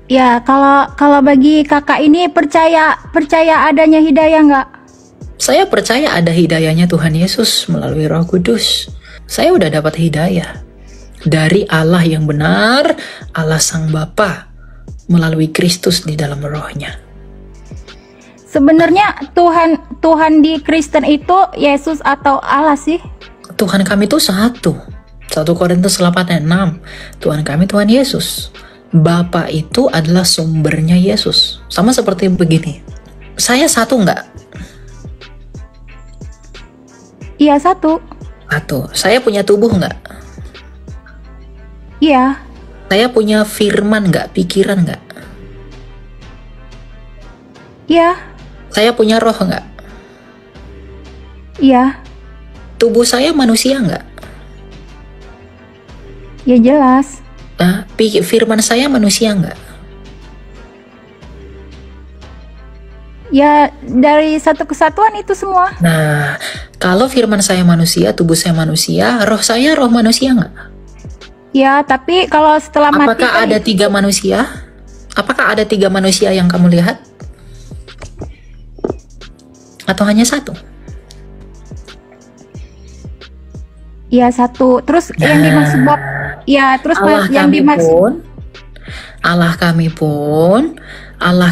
Ya, kalau kalau bagi kakak ini percaya adanya hidayah nggak? Saya percaya ada hidayahnya Tuhan Yesus melalui Roh Kudus. Saya udah dapat hidayah dari Allah yang benar, Allah Sang Bapa, melalui Kristus di dalam rohnya. Sebenarnya Tuhan di Kristen itu Yesus atau Allah sih? Tuhan kami itu satu. 1 Korintus 8:6. Tuhan kami Tuhan Yesus. Bapa itu adalah sumbernya Yesus. Sama seperti begini. Saya satu nggak? Iya, satu. Satu. Saya punya tubuh nggak? Iya. Saya punya firman nggak? Pikiran nggak? Iya. Saya punya roh nggak? Iya. Tubuh saya manusia nggak? Ya jelas. Firman saya manusia nggak? Ya dari satu kesatuan itu semua. Nah, kalau firman saya manusia, tubuh saya manusia, roh manusia nggak? Ya, tapi kalau setelah mati Apakah kan ada 3 manusia? Apakah ada 3 manusia yang kamu lihat? Atau hanya satu? ya satu. Terus yang dimaksud Bob, ya terus yang dimaksud Allah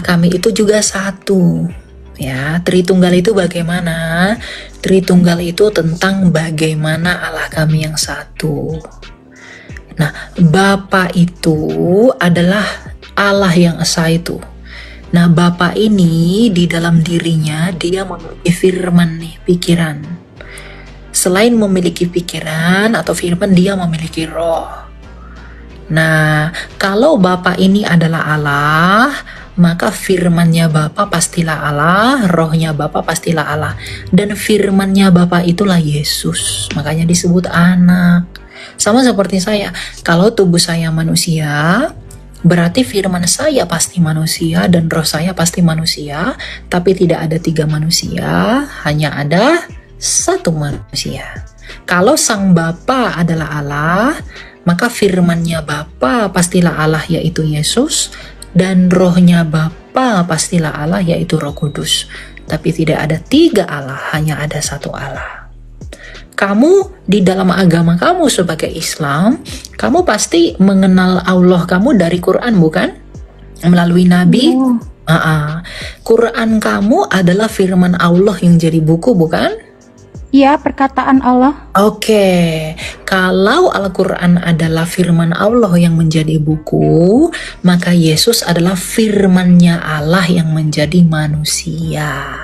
kami itu juga satu. Ya, Tritunggal itu bagaimana? Tritunggal itu tentang bagaimana Allah kami yang satu. Nah, Bapa itu adalah Allah yang esa itu. Nah, Bapa ini di dalam dirinya dia memiliki firman nih, pikiran. Selain memiliki pikiran atau firman, dia memiliki roh. Nah, kalau Bapa ini adalah Allah, maka firmannya Bapa pastilah Allah, rohnya Bapa pastilah Allah. Dan firmannya Bapa itulah Yesus. Makanya disebut anak. Sama seperti saya, kalau tubuh saya manusia, berarti firman saya pasti manusia dan roh saya pasti manusia, tapi tidak ada 3 manusia, hanya ada 1 manusia. Kalau Sang Bapa adalah Allah, maka firmannya Bapa pastilah Allah yaitu Yesus, dan rohnya Bapa pastilah Allah yaitu Roh Kudus. Tapi tidak ada 3 Allah, hanya ada 1 Allah. Kamu di dalam agama kamu sebagai Islam, kamu pasti mengenal Allah kamu dari Quran, bukan? Melalui Nabi. Quran kamu adalah firman Allah yang jadi buku, bukan? ya perkataan Allah. Oke, kalau Al-Quran adalah firman Allah yang menjadi buku, maka Yesus adalah firmannya Allah yang menjadi manusia.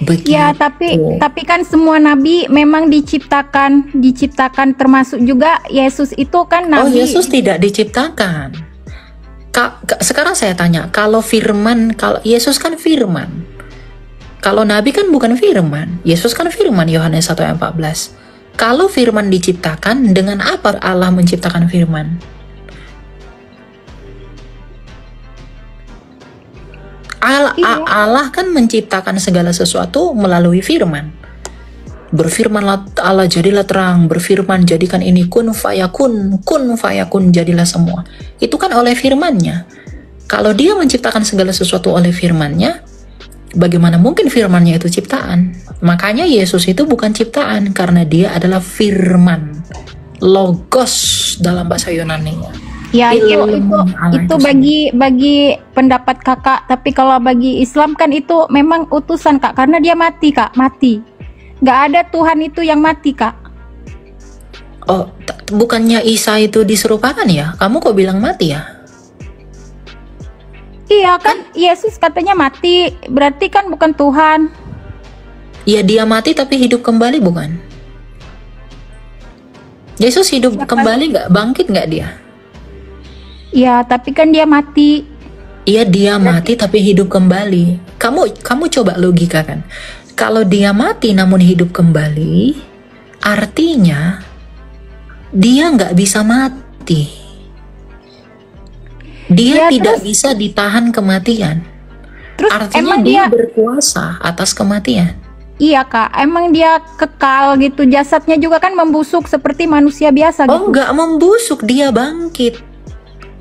Begitu. Ya, tapi kan semua nabi memang diciptakan termasuk juga Yesus itu kan nabi. Oh, Yesus tidak diciptakan. Sekarang saya tanya, kalau Yesus kan firman. Kalau nabi kan bukan firman. Yesus kan firman, Yohanes 1:14. Kalau firman diciptakan, dengan apa Allah menciptakan firman? Allah kan menciptakan segala sesuatu melalui firman. Berfirmanlah Allah, jadilah terang. Berfirman, jadikan ini kun fayakun jadilah semua. Itu kan oleh firmannya. Kalau dia menciptakan segala sesuatu oleh firmannya, bagaimana mungkin firmannya itu ciptaan? Makanya Yesus itu bukan ciptaan, karena dia adalah firman, logos dalam bahasa Yunani-nya. Ya, itu bagi pendapat kakak. Tapi kalau bagi Islam kan itu memang utusan kak, karena dia mati kak, mati. Nggak ada Tuhan itu yang mati kak. Oh, bukannya Isa itu diserupakan ya? Kamu kok bilang mati ya? Iya kan, Yesus katanya mati, berarti kan bukan Tuhan. Ya, dia mati tapi hidup kembali, bukan? Yesus hidup kembali nggak? Bangkit nggak dia? Iya, tapi kan dia mati. Iya, dia mati tapi hidup kembali. Kamu coba logika kan? Kalau dia mati namun hidup kembali, artinya dia nggak bisa mati. Dia tidak bisa ditahan kematian. Terus artinya emang dia berkuasa atas kematian. Iya kak, emang dia kekal gitu. Jasadnya juga kan membusuk seperti manusia biasa gitu. Oh, nggak membusuk, dia bangkit.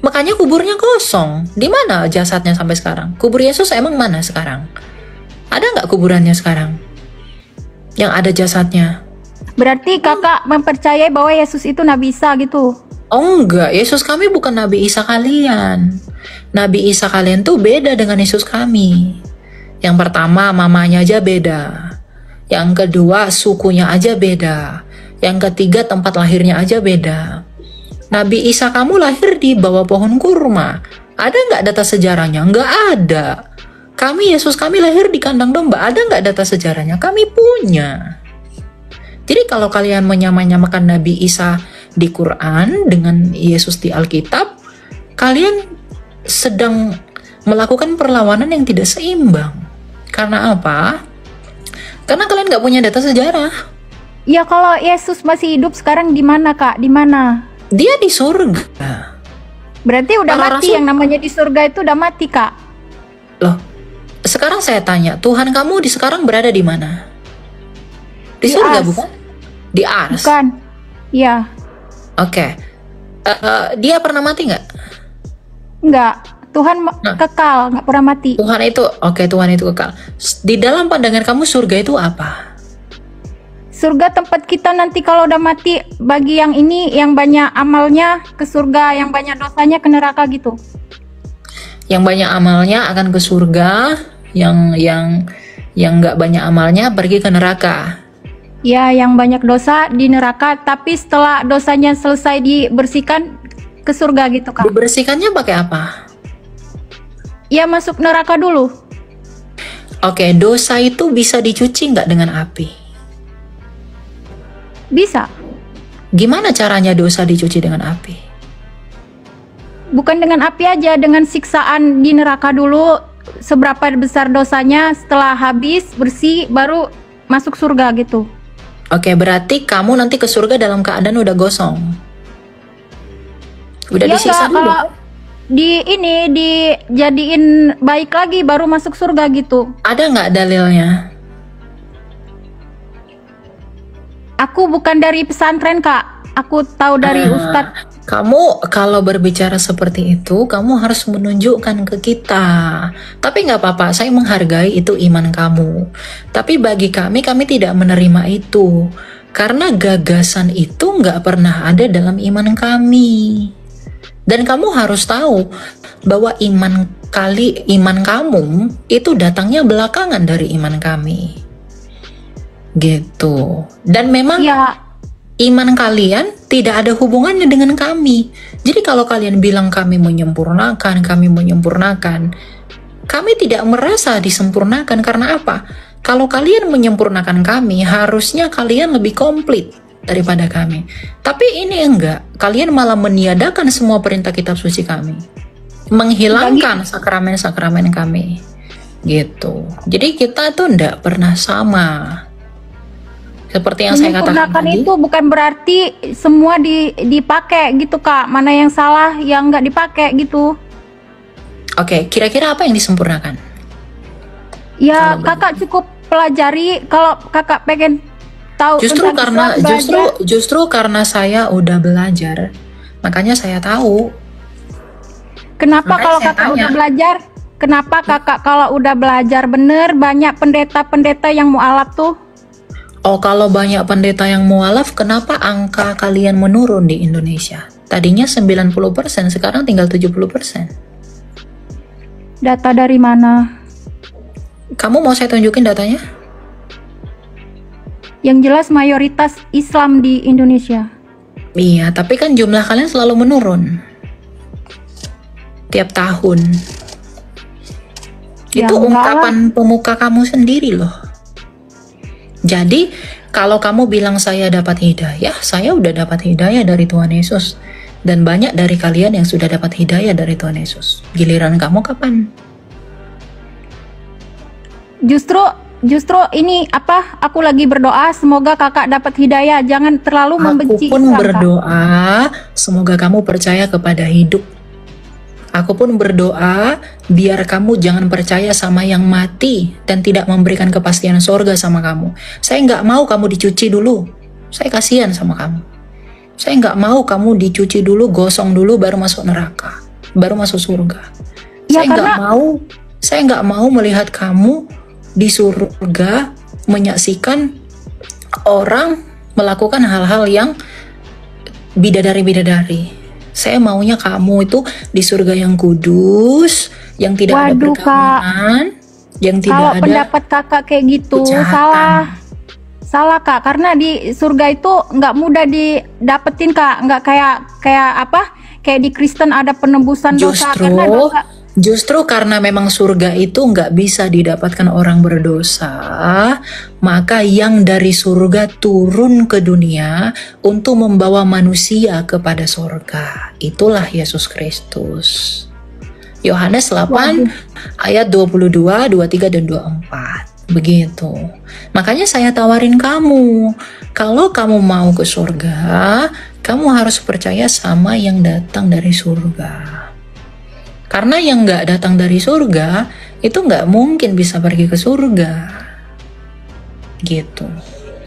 Makanya kuburnya kosong. Di mana jasadnya sampai sekarang? Kubur Yesus emang mana sekarang? Ada nggak kuburannya sekarang? Yang ada jasadnya? Berarti kakak mempercayai bahwa Yesus itu Nabi Isa gitu? Oh enggak, Yesus kami bukan Nabi Isa kalian. Nabi Isa kalian tuh beda dengan Yesus kami. Yang pertama, mamanya aja beda. Yang kedua, sukunya aja beda. Yang ketiga, tempat lahirnya aja beda. Nabi Isa kamu lahir di bawah pohon kurma. Ada nggak data sejarahnya? Nggak ada. Kami, Yesus kami lahir di kandang domba. Ada nggak data sejarahnya? Kami punya. Jadi kalau kalian menyamakan Nabi Isa di Quran dengan Yesus di Alkitab, kalian sedang melakukan perlawanan yang tidak seimbang. Karena apa? Karena kalian nggak punya data sejarah. Ya kalau Yesus masih hidup sekarang di mana kak? Di mana? Dia di surga. Berarti udah Para mati, rasul- yang namanya di surga itu udah mati kak. Loh, sekarang saya tanya, Tuhan kamu di sekarang berada di mana? Di surga Ars. bukan? Di Ars. Bukan. Iya. Oke. Dia pernah mati nggak? Enggak. Tuhan Nah. kekal, nggak pernah mati. Tuhan itu, oke, Tuhan itu kekal. Di dalam pandangan kamu surga itu apa? Surga tempat kita nanti kalau udah mati. Bagi yang ini, yang banyak amalnya ke surga, yang banyak dosanya ke neraka gitu. Yang banyak amalnya akan ke surga, yang nggak banyak amalnya pergi ke neraka. Ya, yang banyak dosa di neraka, tapi setelah dosanya selesai dibersihkan ke surga gitu kak. Dibersihkannya pakai apa? Ya masuk neraka dulu. Oke, dosa itu bisa dicuci nggak dengan api? Bisa. Gimana caranya dosa dicuci dengan api? Bukan dengan api aja, dengan siksaan di neraka dulu. Seberapa besar dosanya, setelah habis bersih baru masuk surga gitu. Oke, berarti kamu nanti ke surga dalam keadaan udah gosong. Udah Ya disiksa enggak, dulu. kalau dijadiin baik lagi baru masuk surga gitu. Ada nggak dalilnya? Aku bukan dari pesantren kak, aku tahu dari ustadz. Kamu kalau berbicara seperti itu, kamu harus menunjukkan ke kita. Tapi nggak apa-apa, saya menghargai itu iman kamu. Tapi bagi kami tidak menerima itu. Karena gagasan itu nggak pernah ada dalam iman kami. Dan kamu harus tahu bahwa iman kamu itu datangnya belakangan dari iman kami. Gitu. Dan memang Ya, iman kalian tidak ada hubungannya dengan kami. Jadi kalau kalian bilang kami menyempurnakan, kami tidak merasa disempurnakan. Karena apa? Kalau kalian menyempurnakan kami, harusnya kalian lebih komplit daripada kami. Tapi ini enggak. Kalian malah meniadakan semua perintah kitab suci kami. Menghilangkan sakramen-sakramen kami. Gitu. Jadi kita tuh enggak pernah sama. Seperti yang saya katakan menyempurnakan tadi. itu bukan berarti semua dipakai gitu kak. Mana yang salah, yang nggak dipakai gitu. Oke, kira-kira apa yang disempurnakan? Ya Kalau kakak cukup pelajari kalau kakak pengen tahu Justru tentang karena Islam, belajar. justru karena saya udah belajar, makanya saya tahu. Kenapa Makanya kalau saya kakak tanya. udah belajar? Kenapa kakak kalau udah belajar bener banyak pendeta-pendeta yang mualaf tuh? Oh, kalau banyak pendeta yang mualaf, kenapa angka kalian menurun di Indonesia? Tadinya 90%, sekarang tinggal 70%. Data dari mana? Kamu mau saya tunjukin datanya? Yang jelas mayoritas Islam di Indonesia. Iya, tapi kan jumlah kalian selalu menurun. Tiap tahun. Ya, Itu enggak ungkapan pemuka kamu sendiri loh. Jadi, kalau kamu bilang saya dapat hidayah, saya udah dapat hidayah dari Tuhan Yesus. Dan banyak dari kalian yang sudah dapat hidayah dari Tuhan Yesus. Giliran kamu kapan? Justru ini apa? Aku lagi berdoa semoga kakak dapat hidayah. Jangan terlalu membenci Aku pun Islam, Kak. berdoa, semoga kamu percaya kepada hidup. Aku pun berdoa, biar kamu jangan percaya sama yang mati dan tidak memberikan kepastian sorga sama kamu. Saya nggak mau kamu dicuci dulu. Saya kasihan sama kamu. Saya nggak mau kamu dicuci dulu, gosong dulu, baru masuk neraka. baru masuk surga. Ya, Saya nggak mau melihat kamu di surga menyaksikan orang melakukan hal-hal yang bidadari-bidadari. Saya maunya kamu itu di surga yang kudus, yang tidak ada pergaulan, yang tidak kalau ada pendapat kakak kayak gitu kejahatan. salah kak, karena di surga itu nggak mudah didapetin kak, nggak kayak di Kristen ada penebusan dosa karena dosa. Justru karena memang surga itu nggak bisa didapatkan orang berdosa, maka yang dari surga turun ke dunia untuk membawa manusia kepada surga. Itulah Yesus Kristus. Yohanes 8 ayat 22, 23, dan 24. Begitu. Makanya saya tawarin kamu, kalau kamu mau ke surga, kamu harus percaya sama yang datang dari surga. Karena yang nggak datang dari surga itu nggak mungkin bisa pergi ke surga, gitu.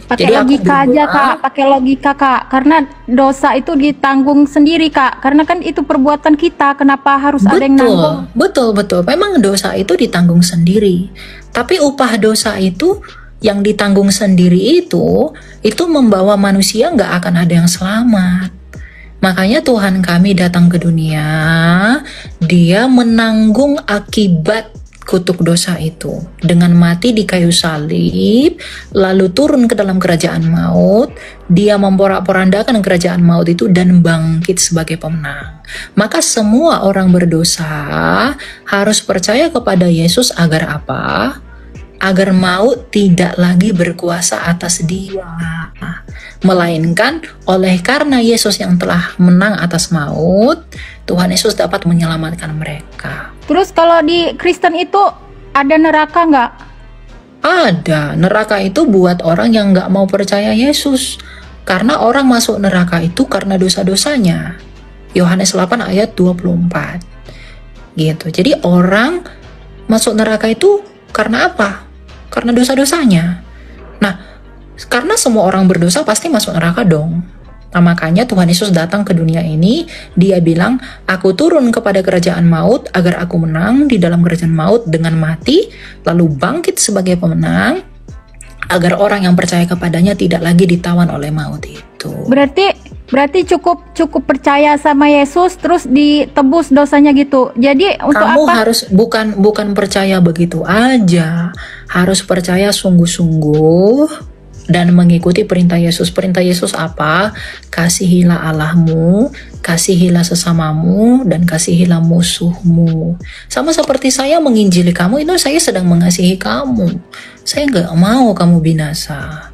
Pakai logika aja kak, pakai logika kak. Karena dosa itu ditanggung sendiri kak. Karena kan itu perbuatan kita, kenapa harus ada yang nanggung? Betul. Memang dosa itu ditanggung sendiri. Tapi upah dosa itu yang ditanggung sendiri itu membawa manusia nggak akan ada yang selamat. Makanya Tuhan kami datang ke dunia, Dia menanggung akibat kutuk dosa itu dengan mati di kayu salib, lalu turun ke dalam kerajaan maut. Dia memporak-porandakan kerajaan maut itu dan bangkit sebagai pemenang. Maka semua orang berdosa harus percaya kepada Yesus agar apa? Agar maut tidak lagi berkuasa atas dia, melainkan oleh karena Yesus yang telah menang atas maut, Tuhan Yesus dapat menyelamatkan mereka. Terus kalau di Kristen itu ada neraka nggak? Ada. Neraka itu buat orang yang nggak mau percaya Yesus, karena orang masuk neraka itu karena dosa-dosanya. Yohanes 8 ayat 24 gitu. Jadi orang masuk neraka itu karena apa? Karena dosa-dosanya. Nah, karena semua orang berdosa pasti masuk neraka dong. Nah, makanya Tuhan Yesus datang ke dunia ini, Dia bilang, aku turun kepada kerajaan maut agar aku menang di dalam kerajaan maut dengan mati, lalu bangkit sebagai pemenang, agar orang yang percaya kepadanya tidak lagi ditawan oleh maut itu. Berarti cukup percaya sama Yesus terus ditebus dosanya gitu. Jadi untuk kamu apa? harus bukan percaya begitu aja, harus percaya sungguh-sungguh dan mengikuti perintah Yesus. Perintah Yesus apa? Kasihilah Allahmu, kasihilah sesamamu, dan kasihilah musuhmu. Sama seperti saya menginjili kamu, itu saya sedang mengasihi kamu. Saya nggak mau kamu binasa.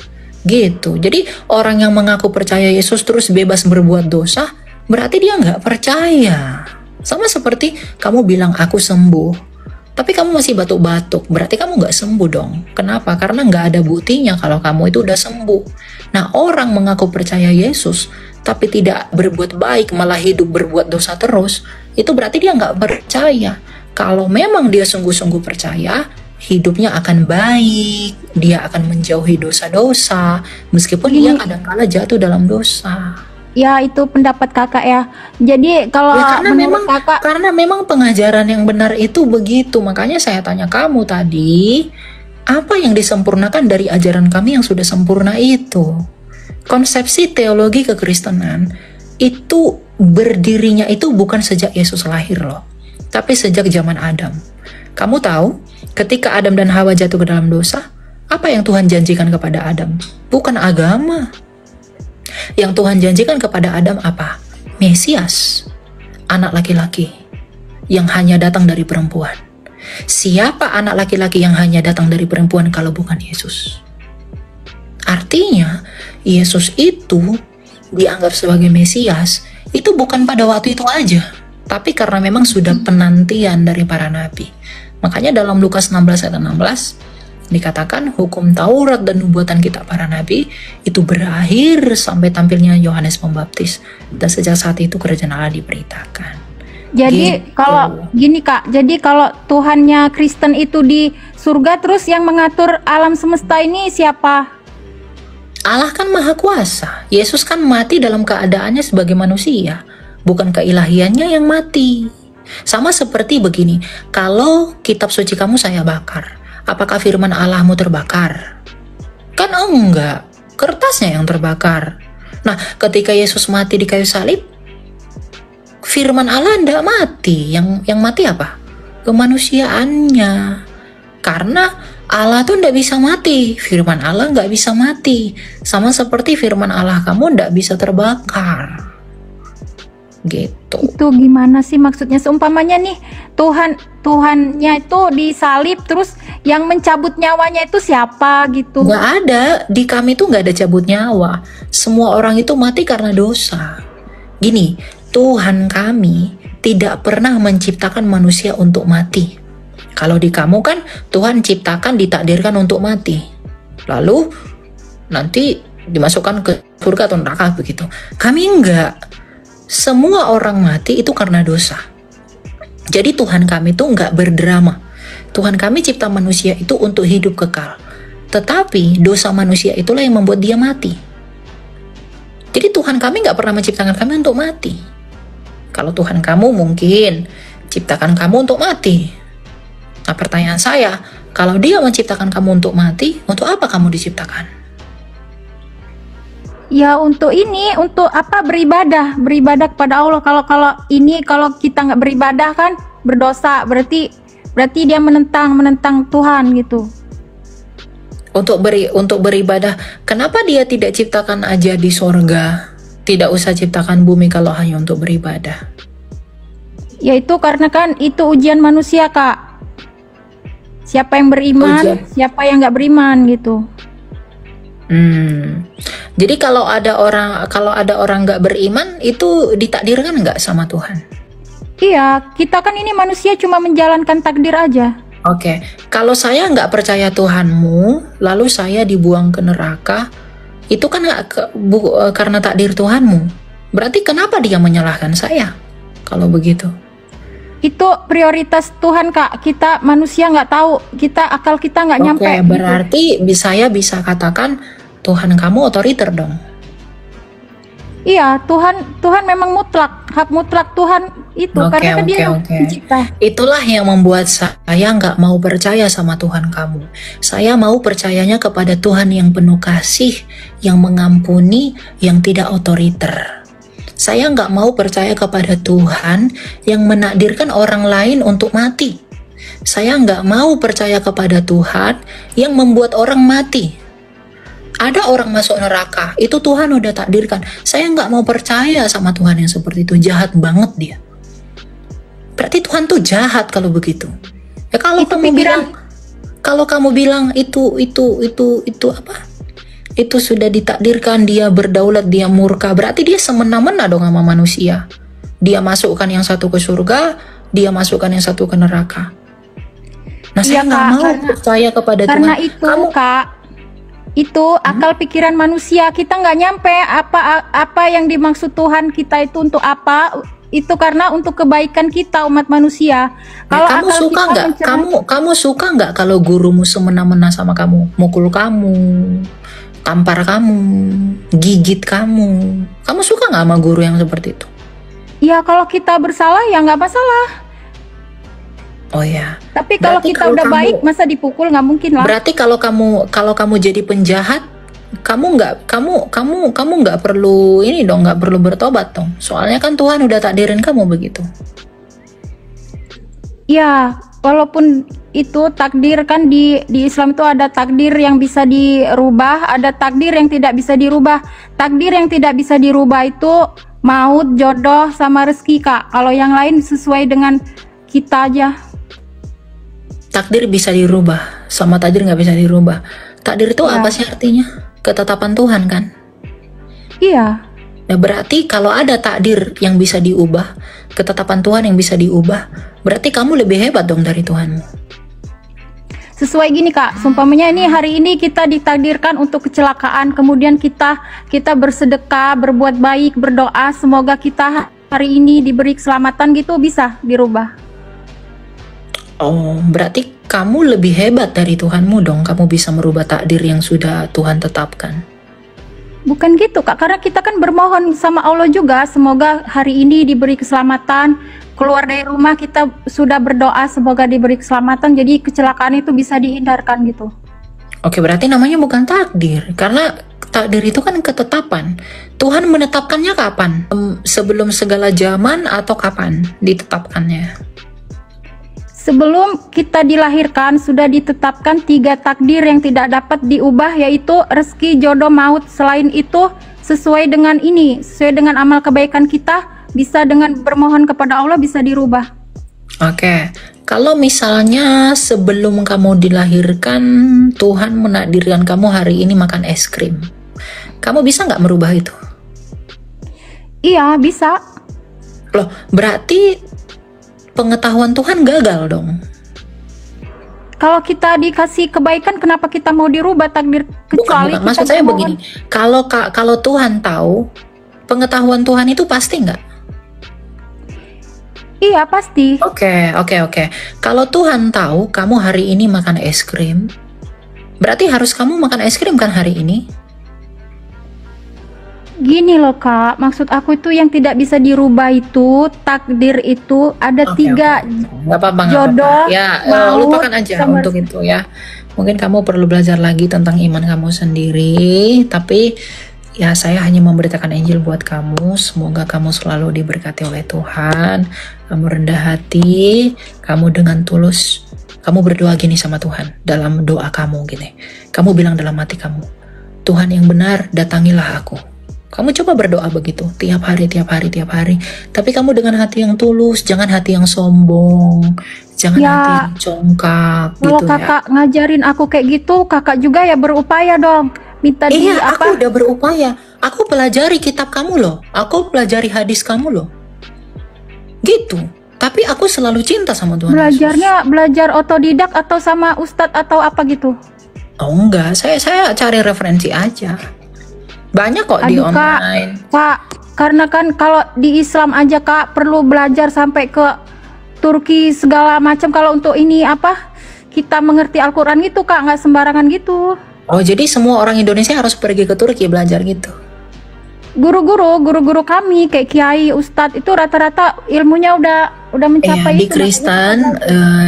Gitu. Jadi orang yang mengaku percaya Yesus terus bebas berbuat dosa, berarti dia nggak percaya. Sama seperti kamu bilang aku sembuh, tapi kamu masih batuk-batuk, berarti kamu nggak sembuh dong. Kenapa? Karena nggak ada buktinya kalau kamu itu udah sembuh. Nah, orang mengaku percaya Yesus, tapi tidak berbuat baik, malah hidup berbuat dosa terus, itu berarti dia nggak percaya. Kalau memang dia sungguh-sungguh percaya, hidupnya akan baik, dia akan menjauhi dosa-dosa, meskipun dia kadang-kala jatuh dalam dosa. Ya, itu pendapat kakak ya. Jadi kalau Ya, kakak, karena memang pengajaran yang benar itu begitu. Makanya saya tanya kamu tadi, apa yang disempurnakan dari ajaran kami yang sudah sempurna itu? Konsepsi teologi kekristenan itu berdirinya itu bukan sejak Yesus lahir loh, tapi sejak zaman Adam. Kamu tahu, ketika Adam dan Hawa jatuh ke dalam dosa, apa yang Tuhan janjikan kepada Adam? Bukan agama. Yang Tuhan janjikan kepada Adam apa? Mesias, anak laki-laki yang hanya datang dari perempuan. Siapa anak laki-laki yang hanya datang dari perempuan kalau bukan Yesus? Artinya, Yesus itu dianggap sebagai Mesias, itu bukan pada waktu itu aja, tapi karena memang sudah penantian dari para nabi. Makanya dalam Lukas 16 ayat 16 dikatakan hukum Taurat dan nubuatan kitab para nabi itu berakhir sampai tampilnya Yohanes Pembaptis, dan sejak saat itu kerajaan Allah diberitakan. Jadi kalau gini kak, jadi kalau Tuhannya Kristen itu di surga, terus yang mengatur alam semesta ini siapa? Allah kan maha kuasa. Yesus kan mati dalam keadaannya sebagai manusia, bukan keilahiannya yang mati. Sama seperti begini, kalau kitab suci kamu saya bakar, apakah firman Allahmu terbakar? Kan enggak, kertasnya yang terbakar. Nah, ketika Yesus mati di kayu salib, firman Allah enggak mati. Yang mati apa? Kemanusiaannya. Karena Allah tuh enggak bisa mati, firman Allah enggak bisa mati. Sama seperti firman Allah kamu enggak bisa terbakar. Gitu. Itu gimana sih maksudnya? Seumpamanya nih Tuhannya itu disalib, terus yang mencabut nyawanya itu siapa gitu? Nggak ada, di kami tuh nggak ada cabut nyawa. Semua orang itu mati karena dosa. Gini, Tuhan kami tidak pernah menciptakan manusia untuk mati. Kalau di kamu kan Tuhan ciptakan, ditakdirkan untuk mati, lalu nanti dimasukkan ke surga atau neraka begitu. Kami enggak. Semua orang mati itu karena dosa. Jadi Tuhan kami tuh nggak berdrama. Tuhan kami cipta manusia itu untuk hidup kekal. Tetapi dosa manusia itulah yang membuat dia mati. Jadi Tuhan kami nggak pernah menciptakan kami untuk mati. Kalau Tuhan kamu mungkin ciptakan kamu untuk mati. Nah, pertanyaan saya, kalau dia menciptakan kamu untuk mati, untuk apa kamu diciptakan? Ya untuk apa, beribadah kepada Allah. Kalau kita nggak beribadah kan berdosa, berarti dia menentang Tuhan gitu. Untuk beribadah, kenapa dia tidak ciptakan aja di sorga? Tidak usah ciptakan bumi kalau hanya untuk beribadah. Ya itu karena kan itu ujian manusia, Kak. Siapa yang beriman, siapa yang nggak beriman gitu. Jadi kalau ada orang nggak beriman, itu ditakdirkan nggak sama Tuhan? Iya, kita kan ini manusia cuma menjalankan takdir aja. Oke, kalau saya nggak percaya Tuhanmu, lalu saya dibuang ke neraka, itu kan karena takdir Tuhanmu. Berarti kenapa dia menyalahkan saya? Kalau begitu? Itu prioritas Tuhan, Kak. Kita manusia nggak tahu, akal kita nggak nyampe. Oke, berarti saya bisa katakan Tuhan kamu otoriter dong. Iya, Tuhan memang mutlak, hak mutlak Tuhan itu, karena kan dia yang mencipta. Itulah yang membuat saya nggak mau percaya sama Tuhan kamu. Saya mau percayanya kepada Tuhan yang penuh kasih, yang mengampuni, yang tidak otoriter. Saya nggak mau percaya kepada Tuhan yang menakdirkan orang lain untuk mati. Saya nggak mau percaya kepada Tuhan yang membuat orang mati. Ada orang masuk neraka, itu Tuhan udah takdirkan. Saya nggak mau percaya sama Tuhan yang seperti itu, jahat banget dia. Berarti Tuhan tuh jahat kalau begitu. Ya kalau kamu bilang itu apa? Itu sudah ditakdirkan, dia berdaulat, dia murka, berarti dia semena-mena dong sama manusia. Dia masukkan yang satu ke surga, dia masukkan yang satu ke neraka. Nah, saya nggak mau percaya kepada Tuhan. Karena itu, Kak, itu akal pikiran manusia. Kita nggak nyampe apa yang dimaksud Tuhan kita itu untuk apa. Itu karena untuk kebaikan kita umat manusia. Kalau kamu suka nggak? Kamu suka nggak kalau gurumu semena-mena sama kamu, mukul kamu, tampar kamu, gigit kamu? Kamu suka nggak sama guru yang seperti itu? Ya kalau kita bersalah ya nggak masalah. Oh ya. Tapi kalau kita udah baik, masa dipukul? Nggak mungkin lah. Berarti kalau kamu jadi penjahat, kamu nggak perlu ini dong, nggak perlu bertobat dong. Soalnya kan Tuhan udah takdirin kamu begitu. Ya, walaupun itu takdir kan di Islam itu ada takdir yang bisa dirubah, ada takdir yang tidak bisa dirubah. Takdir yang tidak bisa dirubah itu maut, jodoh, sama rezeki, Kak. Kalau yang lain sesuai dengan kita aja. Takdir bisa dirubah, sama takdir nggak bisa dirubah. Takdir itu apa sih artinya? Ketetapan Tuhan kan? Iya. Nah, berarti kalau ada takdir yang bisa diubah, ketetapan Tuhan yang bisa diubah, berarti kamu lebih hebat dong dari Tuhanmu. Sesuai gini, Kak, seumpamanya ini hari ini kita ditakdirkan untuk kecelakaan, kemudian kita bersedekah, berbuat baik, berdoa, semoga kita hari ini diberi keselamatan gitu, bisa dirubah. Oh, berarti kamu lebih hebat dari Tuhanmu dong. Kamu bisa merubah takdir yang sudah Tuhan tetapkan. Bukan gitu Kak, karena kita kan bermohon sama Allah juga, semoga hari ini diberi keselamatan, keluar dari rumah kita sudah berdoa semoga diberi keselamatan, jadi kecelakaan itu bisa dihindarkan gitu. Oke, berarti namanya bukan takdir, karena takdir itu kan ketetapan. Tuhan menetapkannya kapan? Sebelum segala zaman atau kapan ditetapkannya? Sebelum kita dilahirkan sudah ditetapkan 3 takdir yang tidak dapat diubah, yaitu rezeki, jodoh, maut. Selain itu sesuai dengan amal kebaikan kita, bisa dengan bermohon kepada Allah bisa dirubah. Oke, kalau misalnya sebelum kamu dilahirkan Tuhan menakdirkan kamu hari ini makan es krim, kamu bisa nggak merubah itu? Iya, bisa. Loh, berarti pengetahuan Tuhan gagal dong. Kalau kita dikasih kebaikan, kenapa kita mau dirubah takdir? Kecuali bukan. Maksud saya begini, kalau Tuhan tahu, pengetahuan Tuhan itu pasti nggak? Iya, pasti. Oke. Kalau Tuhan tahu kamu hari ini makan es krim, berarti harus kamu makan es krim kan hari ini? Gini loh Kak, maksud aku itu yang tidak bisa dirubah itu, takdir itu ada 3. Nggak apa-apa. Jodoh, ya, maut, lupakan aja untuk itu ya. Mungkin kamu perlu belajar lagi tentang iman kamu sendiri, tapi ya saya hanya memberitakan Injil buat kamu. Semoga kamu selalu diberkati oleh Tuhan. Kamu rendah hati, kamu dengan tulus, kamu berdoa gini sama Tuhan. Dalam doa kamu gini, kamu bilang dalam hati kamu, Tuhan yang benar, datangilah aku. Kamu coba berdoa begitu, tiap hari. Tapi kamu dengan hati yang tulus, jangan hati yang sombong, jangan hati yang congkak kalau gitu kakak ngajarin aku kayak gitu, kakak juga ya berupaya dong. Minta aku udah berupaya. Aku pelajari kitab kamu loh. Aku pelajari hadis kamu loh. Gitu. Tapi aku selalu cinta sama Tuhan Yesus. Belajar otodidak atau sama ustadz atau apa gitu? Oh enggak, saya cari referensi aja. Banyak kok di online. Kak, karena kan kalau di Islam aja Kak perlu belajar sampai ke Turki segala macam. Kalau untuk ini kita mengerti Al-Quran gitu Kak, nggak sembarangan gitu. Oh, jadi semua orang Indonesia harus pergi ke Turki belajar gitu? Guru-guru kami kayak kiai, ustadz itu rata-rata ilmunya udah mencapai di Kristen,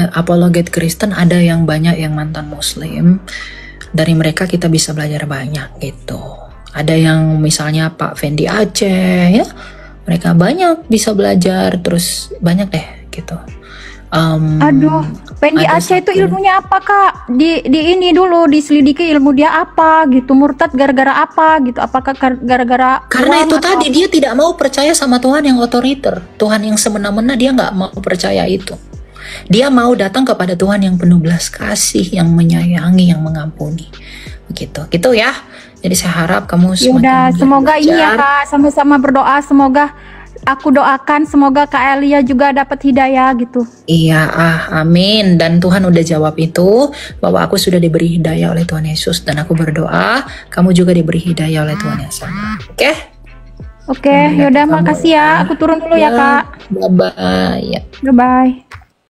apologet Kristen ada yang banyak yang mantan Muslim. Dari mereka kita bisa belajar banyak gitu. Ada yang misalnya Pak Fendi Aceh ya, mereka banyak bisa belajar, terus banyak deh gitu. Fendi Aceh itu ilmunya apa Kak? Di ini dulu diselidiki ilmu dia apa gitu. Murtad gara-gara apa gitu? Apakah gara-gara karena itu tadi dia tidak mau percaya sama Tuhan yang otoriter, Tuhan yang semena-mena, dia nggak mau percaya itu. Dia mau datang kepada Tuhan yang penuh belas kasih, yang menyayangi, yang mengampuni. Begitu gitu ya. Jadi saya harap kamu semoga ini ya Kak, sama-sama berdoa, semoga aku doakan semoga Kak Elia juga dapat hidayah gitu. Iya, amin. Dan Tuhan udah jawab itu, bahwa aku sudah diberi hidayah oleh Tuhan Yesus. Dan aku berdoa, kamu juga diberi hidayah oleh Tuhan yang sama. Oke? Oke, yaudah makasih ya. Aku turun dulu ya Kak. Bye-bye. Bye-bye.